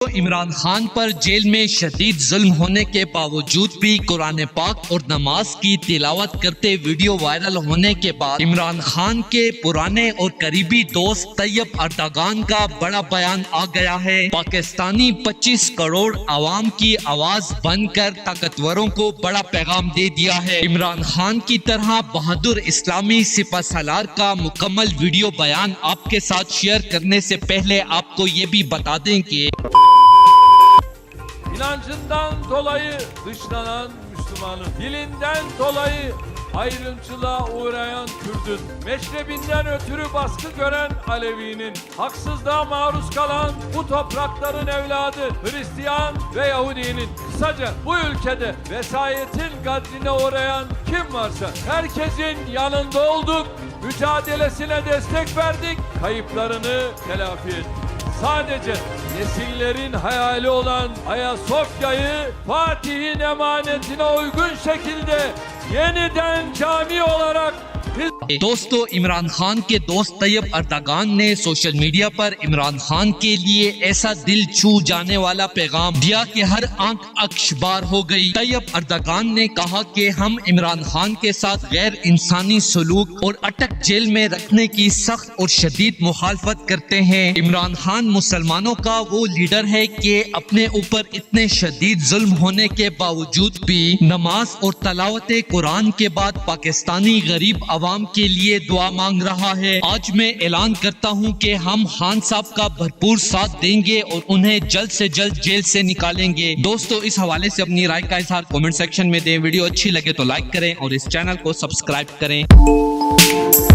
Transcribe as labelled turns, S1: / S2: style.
S1: तो इमरान खान पर जेल में शदीद जुल्म होने के बावजूद भी कुरान पाक और नमाज की तिलावत करते वीडियो वायरल होने के बाद इमरान खान के पुराने और करीबी दोस्त तैयब अर्दगान का बड़ा बयान आ गया है। पाकिस्तानी 25 करोड़ आवाम की आवाज बनकर ताकतवरों को बड़ा पैगाम दे दिया है। इमरान खान की तरह बहादुर इस्लामी सिपह सालार का मुकम्मल वीडियो बयान आपके साथ शेयर करने से पहले आपको ये भी बता दें कि
S2: İnancından dolayı dışlanan Müslümanın, dilinden dolayı ayrımcılığa uğrayan Kürdün, meşrebinden ötürü baskı gören Alevi'nin, haksızlığa maruz kalan bu toprakların evladı Hristiyan ve Yahudi'nin, kısaca bu ülkede vesayetin gadrine uğrayan kim varsa herkesin yanında olduk, mücadelesine destek verdik, kayıplarını telafi ettik. Sadece nesillerin hayali olan Ayasofya'yı Fatih'in emanetine uygun şekilde yeniden cami olarak
S1: दोस्तों, इमरान खान के दोस्त तैयब अर्दगान ने social media पर इमरान खान के लिए ऐसा दिल छू जाने वाला पैगाम दिया कि हर आंख अक्शबार हो गई। तैयब अर्दगान ने कहा कि हम इमरान खान के साथ गैर इंसानी सलूक और अटक जेल में रखने की सख्त और शदीद मुखालफत करते हैं। इमरान खान मुसलमानों का वो लीडर है कि अपने ऊपर इतने शदीद जुल्म होने के बावजूद भी नमाज और तलावत कुरान के बाद पाकिस्तानी गरीब आवाम के लिए दुआ मांग रहा है। आज मैं ऐलान करता हूं कि हम खान साहब का भरपूर साथ देंगे और उन्हें जल्द से जल्द जेल से निकालेंगे। दोस्तों, इस हवाले से अपनी राय का इजहार कमेंट सेक्शन में दें। वीडियो अच्छी लगे तो लाइक करें और इस चैनल को सब्सक्राइब करें।